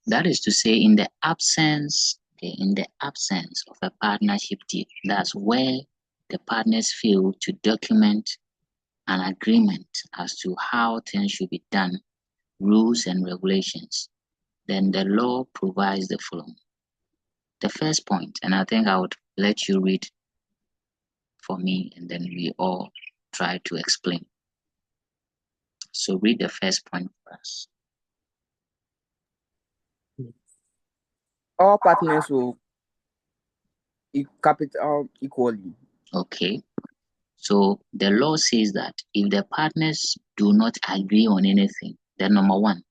That is to say, in the absence of a partnership deed, that's where the partners fail to document an agreement as to how things should be done, rules and regulations, then the law provides the following. The first point, and I think I would let you read for me, and then we all try to explain. So read the first point for us. All partners will capital equally. Okay. So the law says that if the partners do not agree on anything, then number one,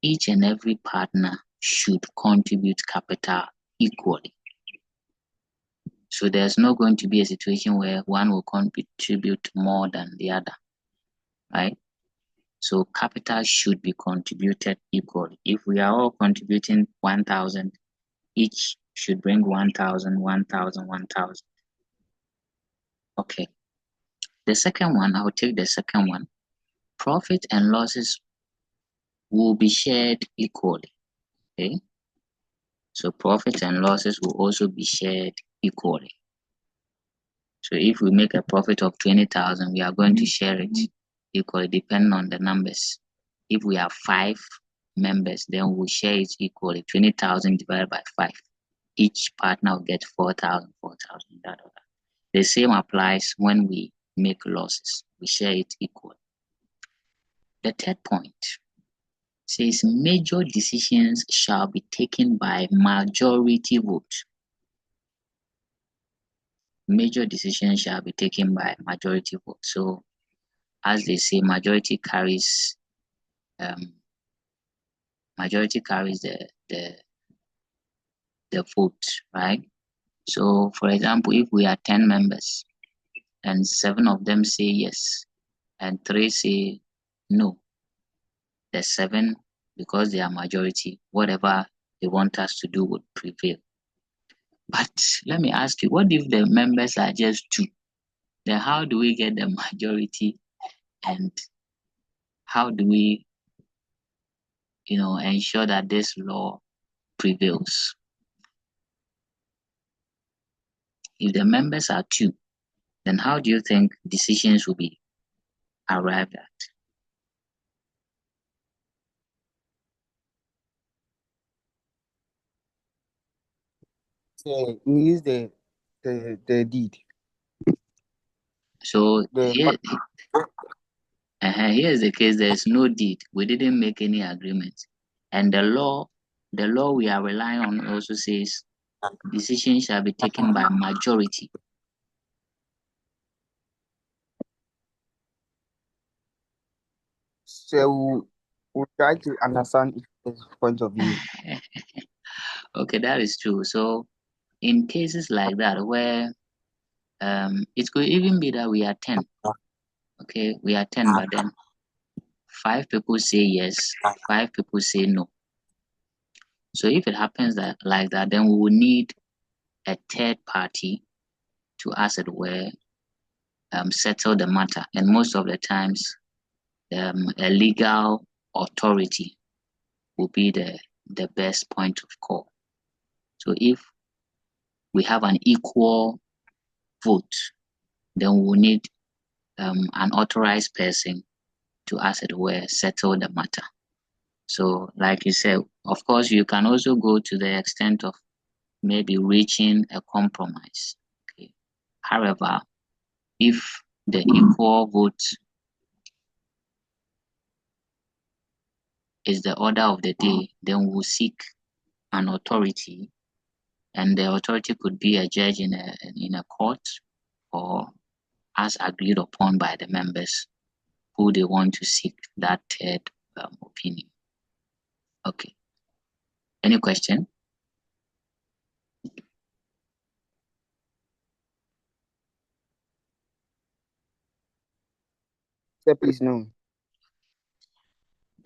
each and every partner should contribute capital equally. So there's not going to be a situation where one will contribute more than the other, right? So capital should be contributed equally. If we are all contributing 1,000, each should bring 1,000, 1,000, 1,000. Okay. The second one, I'll take the second one. Profit and losses will be shared equally. Okay. So profits and losses will also be shared equally. So if we make a profit of 20,000, we are going to share it equally depending on the numbers. If we have 5 members, then we'll share it equally. 20,000 divided by 5. Each partner will get 4,000, 4,000, that. The same applies when we make losses. We share it equally. The third point says major decisions shall be taken by majority vote. Major decisions shall be taken by majority vote. So, as they say, majority carries the vote, right? So, for example, if we are 10 members and 7 of them say yes and 3 say no, the 7, because they are majority, whatever they want us to do would prevail. But let me ask you, what if the members are just 2? Then how do we get the majority, and how do we, ensure that this law prevails? If the members are 2, then how do you think decisions will be arrived at? So we use the deed. So here's the case. There's no deed. We didn't make any agreement, and the law we are relying on also says decisions shall be taken by majority. So we'll try to understand each point of view. Okay, that is true. So in cases like that where it could even be that we are 10. Okay, we are 10, but then 5 people say yes, 5 people say no. So if it happens that like that, then we will need a third party to, as it were, settle the matter. And most of the times, a legal authority will be the best point of call. So if we have an equal vote, then we will need an authorized person to, as it were, settle the matter. So like you said, of course, you can also go to the extent of maybe reaching a compromise. Okay. However, if the equal vote is the order of the day, then we'll seek an authority, and the authority could be a judge in a court, or as agreed upon by the members who they want to seek that third opinion. Okay. Any question? Sir, please no.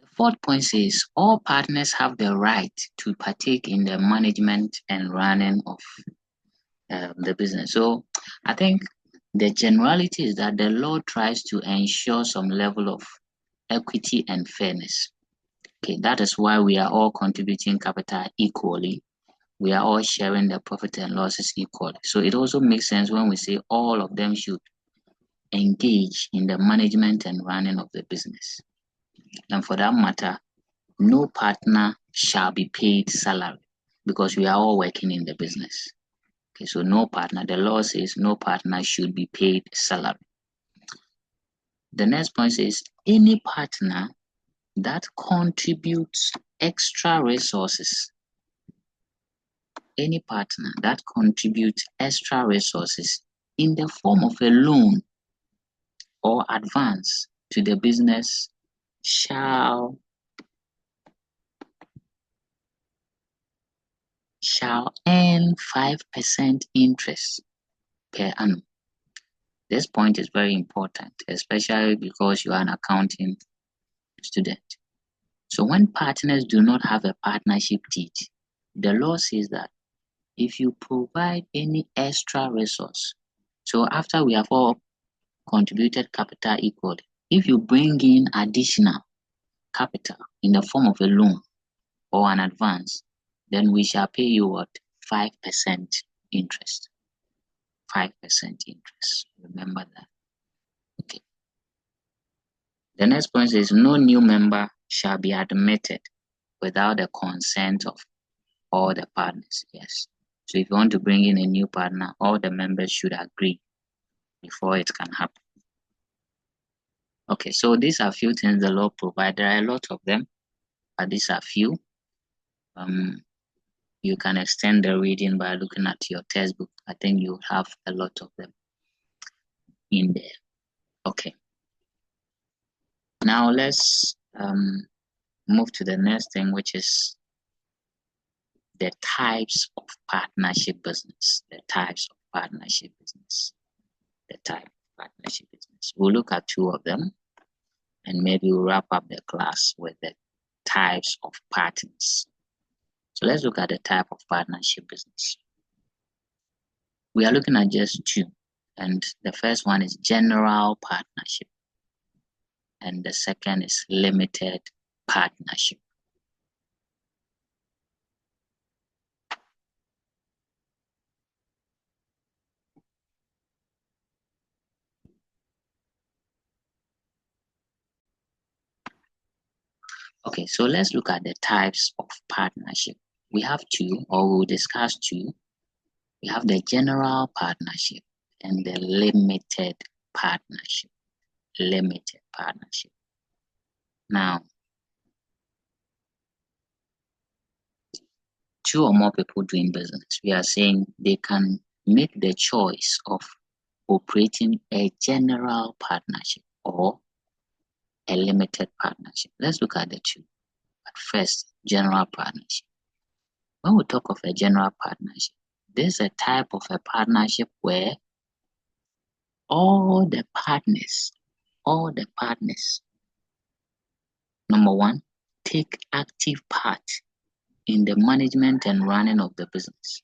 The fourth point says all partners have the right to partake in the management and running of the business. So I think the generality is that the law tries to ensure some level of equity and fairness. Okay, that is why we are all contributing capital equally. We are all sharing the profit and losses equally. So it also makes sense when we say all of them should engage in the management and running of the business. And for that matter, no partner shall be paid salary because we are all working in the business. Okay, so no partner, the law says no partner should be paid salary. The next point says any partner that contributes extra resources, any partner that contributes extra resources in the form of a loan or advance to the business shall earn 5% interest per annum. This point is very important, especially because you are an accounting student. So when partners do not have a partnership deed, the law says that if you provide any extra resource, so after we have all contributed capital equally, if you bring in additional capital in the form of a loan or an advance, then we shall pay you what? 5% interest. 5% interest. Remember that. Okay. The next point is no new member shall be admitted without the consent of all the partners. Yes. So if you want to bring in a new partner, all the members should agree before it can happen. Okay, so these are few things the law provides. There are a lot of them, but these are few. You can extend the reading by looking at your textbook. I think you have a lot of them in there. Okay. Now let's move to the next thing, which is the types of partnership business. The types of partnership business. The type of partnership business. We'll look at two of them, and maybe we'll wrap up the class with the types of partners. So let's look at the type of partnership business. We are looking at just two, and the first one is general partnership, and the second is limited partnership. Okay, so let's look at the types of partnership. We have two, or we'll discuss two. We have the general partnership and the limited partnership. Limited partnership. Now, two or more people doing business, we are saying they can make the choice of operating a general partnership or a limited partnership. Let's look at the two. But first, general partnership. When we talk of a general partnership, this is a type of a partnership where all the partners, number one, take active part in the management and running of the business.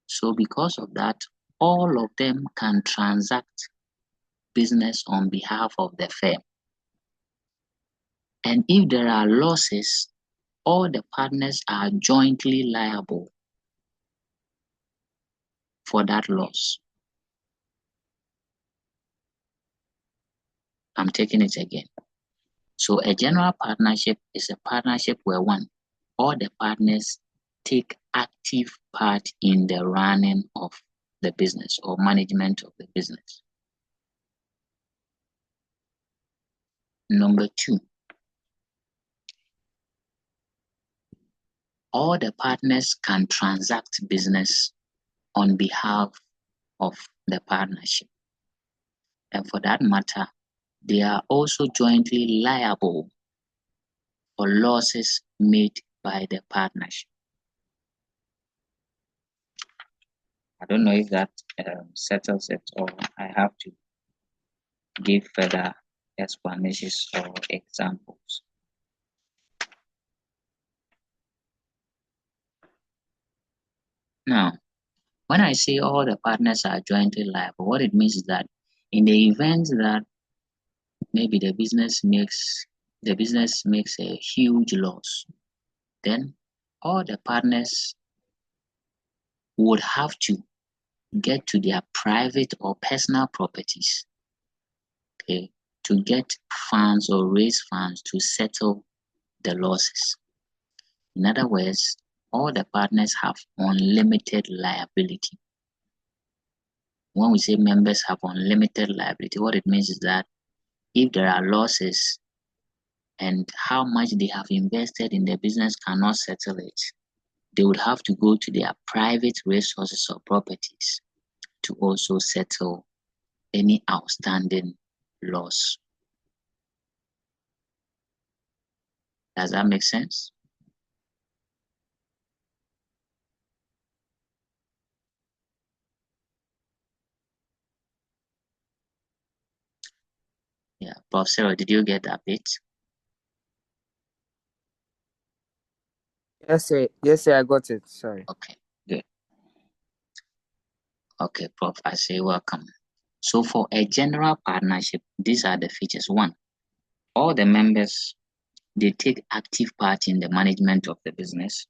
So because of that, all of them can transact business on behalf of the firm. And if there are losses, all the partners are jointly liable for that loss. I'm taking it again. So a general partnership is a partnership where one, all the partners take active part in the running of the business or management of the business. Number two, all the partners can transact business on behalf of the partnership. And for that matter, they are also jointly liable for losses made by the partnership. I don't know if that settles it, or I have to give further explanations or examples. Now, when I say all the partners are jointly liable, what it means is that in the event that maybe the business makes a huge loss, then all the partners would have to get to their private or personal properties, okay, to get funds or raise funds to settle the losses. In other words, all the partners have unlimited liability. When we say members have unlimited liability, what it means is that if there are losses and how much they have invested in the business cannot settle it, they would have to go to their private resources or properties to also settle any outstanding loss. Does that make sense? Yeah, Prof. Sarah, did you get that bit? Yes, sir. Yes, sir. I got it. Sorry. Okay, good. Okay, Prof, I say welcome. So for a general partnership, these are the features. One, all the members, they take active part in the management of the business,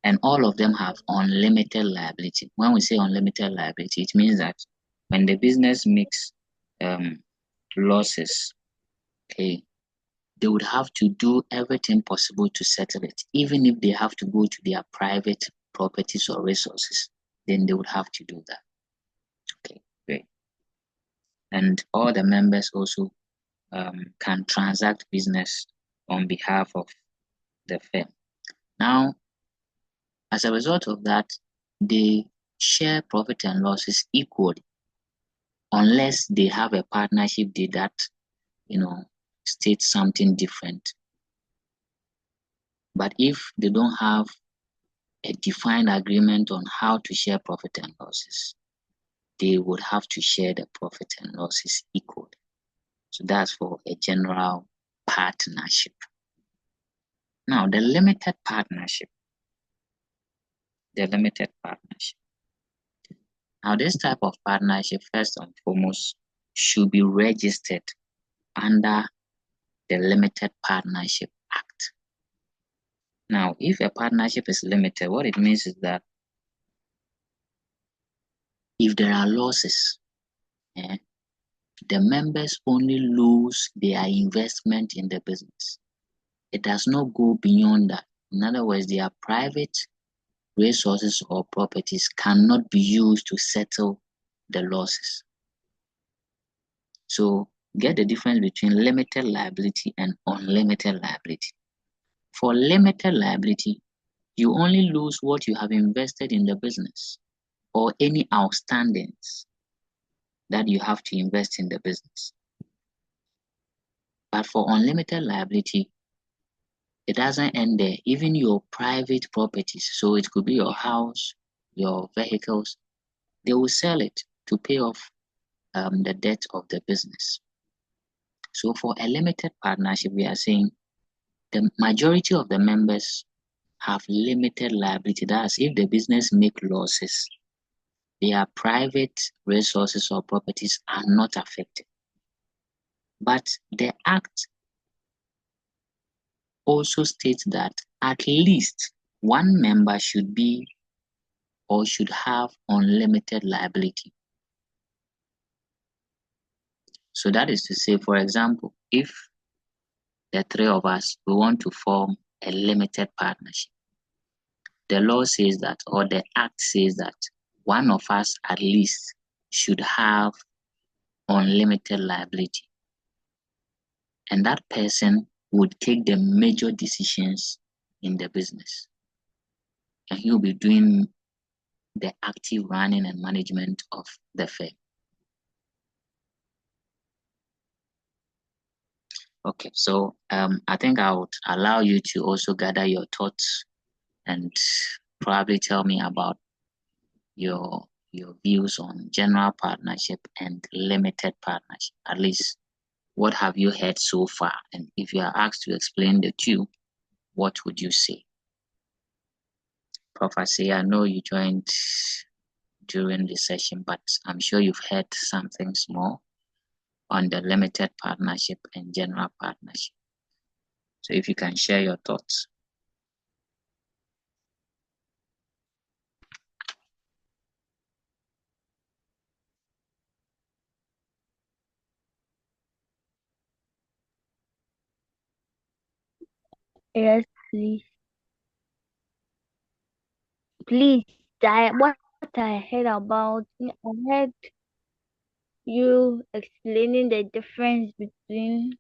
and all of them have unlimited liability. When we say unlimited liability, it means that when the business makes losses, okay, they would have to do everything possible to settle it. Even if they have to go to their private properties or resources, then they would have to do that. Okay, great. And all the members also can transact business on behalf of the firm. Now, as a result of that, they share profit and losses equally, unless they have a partnership deed that, states something different. But if they don't have a defined agreement on how to share profit and losses, they would have to share the profit and losses equally. So that's for a general partnership. Now, the limited partnership. Now, this type of partnership, first and foremost, should be registered under the Limited Partnership Act. Now, if a partnership is limited, what it means is that if there are losses, the members only lose their investment in the business. It does not go beyond that. In other words, their private resources or properties cannot be used to settle the losses. So get the difference between limited liability and unlimited liability. For limited liability, you only lose what you have invested in the business or any outstandings that you have to invest in the business. But for unlimited liability, it doesn't end there. Even your private properties, so it could be your house, your vehicles, they will sell it to pay off the debt of the business. So for a limited partnership, we are saying the majority of the members have limited liability. That's if the business make losses, their private resources or properties are not affected. But the Act also states that at least one member should be or should have unlimited liability. So that is to say, for example, if the three of us, we want to form a limited partnership, the law says that, or the Act says that, one of us at least should have unlimited liability. And that person would take the major decisions in the business. And he'll be doing the active running and management of the firm. Okay, so I think I would allow you to also gather your thoughts and probably tell me about your views on general partnership and limited partnership. At least, what have you heard so far? And if you are asked to explain the two, what would you say? Prophecy, I know you joined during the session, but I'm sure you've heard some things more on the limited partnership and general partnership. So if you can share your thoughts. Yes, please. Please, what I heard about, I heard you explaining the difference between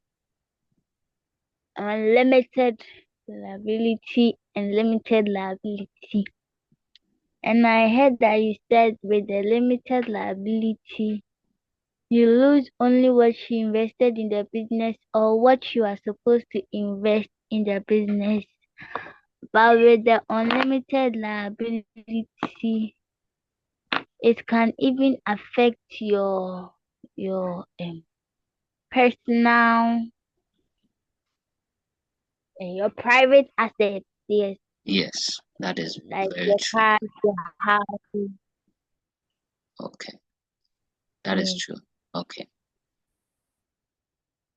unlimited liability and limited liability. And I heard that you said with the limited liability, you lose only what you invested in the business or what you are supposed to invest in the business. But with the unlimited liability, it can even affect your personal and your private assets. Yes, Yes, that is like very your true. car, your house. Okay, that is Yes. true. Okay.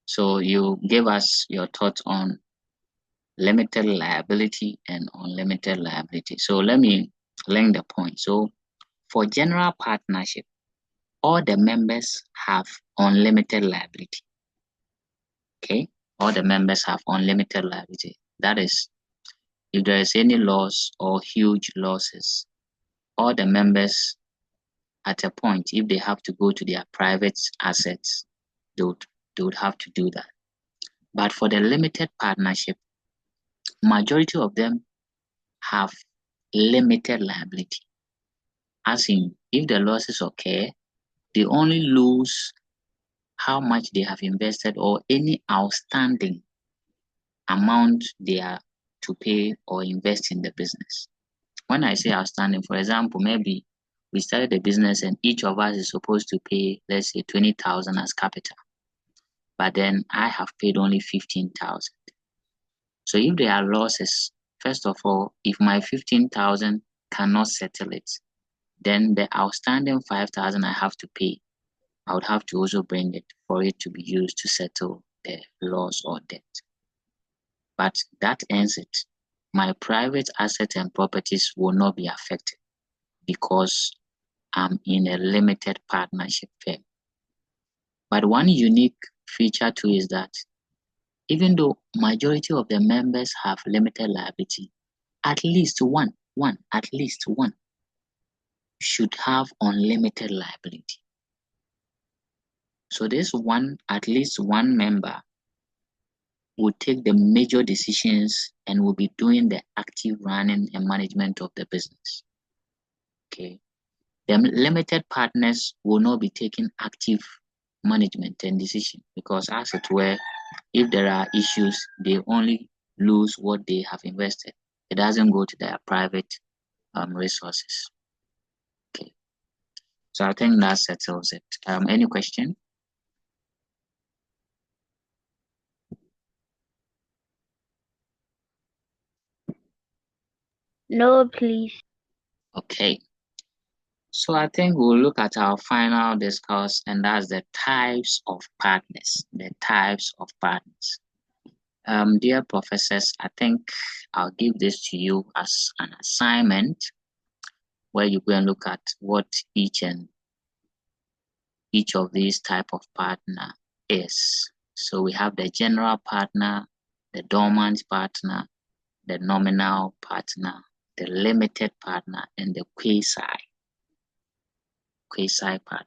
So you gave us your thoughts on limited liability and unlimited liability. So let me link the point. So for general partnership, all the members have unlimited liability. Okay, all the members have unlimited liability. That is, if there is any loss or huge losses, all the members at a point, if they have to go to their private assets, they would have to do that. But for the limited partnership, majority of them have limited liability. As in, if the losses occur, they only lose how much they have invested or any outstanding amount they are to pay or invest in the business. When I say outstanding, for example, maybe we started the business and each of us is supposed to pay, let's say, 20,000 as capital, but then I have paid only 15,000. So if there are losses, first of all, if my 15,000 cannot settle it, then the outstanding 5,000 I have to pay, I would have to also bring it for it to be used to settle the loss or debt. But that ends it. My private assets and properties will not be affected because I'm in a limited partnership firm. But one unique feature too is that even though majority of the members have limited liability, at least one should have unlimited liability. So this one, at least one member will take the major decisions and will be doing the active running and management of the business. Okay. The limited partners will not be taking active management and decision because, as it were, if there are issues, they only lose what they have invested. It doesn't go to their private resources. Okay. So I think that settles it. Any question? No, please. Okay. So I think we'll look at our final discourse, and that's the types of partners. The types of partners. Dear professors, I think I'll give this to you as an assignment where you go and look at what each of these type of partner is. So we have the general partner, the dormant partner, the nominal partner, the limited partner, and the quasi partner.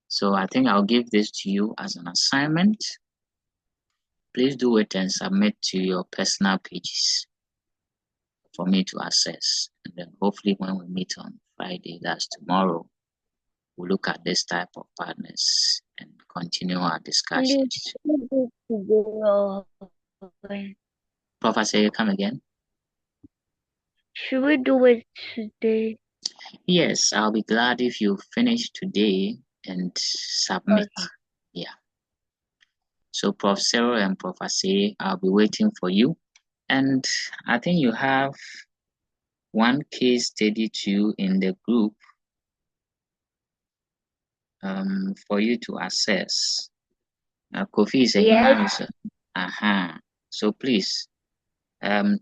So I think I'll give this to you as an assignment. Please do it and submit to your personal pages for me to access. And then hopefully when we meet on Friday, that's tomorrow, we'll look at this type of partners and continue our discussions. Professor, you come again? Should we do it today? Yes, I'll be glad if you finish today and submit. Okay. Yeah. So Prof. Cyril and Professor, I'll be waiting for you. And I think you have one case study too in the group for you to assess. Kofi is a Yes. human resource. So please, I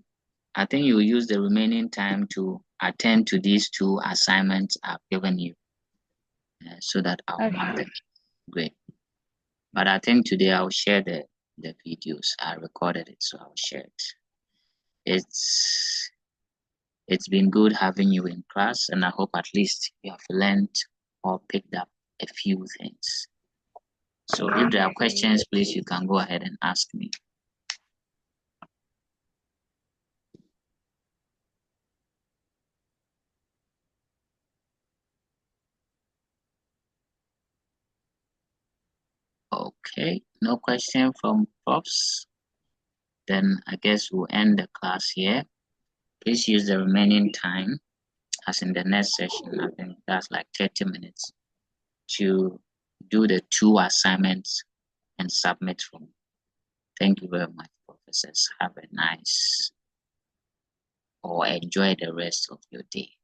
think you use the remaining time to attend to these 2 assignments I've given you, so that I'll mark them. Great. But I think today I'll share the videos. I recorded it, so I'll share it. It's been good having you in class, and I hope at least you have learned or picked up a few things. So if there are questions, please, you can go ahead and ask me. Okay, no question from profs. Then I guess we'll end the class here. Please use the remaining time, as in the next session, I think that's like 30 minutes, to do the 2 assignments and submit for me. Thank you very much, professors. Have a nice or enjoy the rest of your day.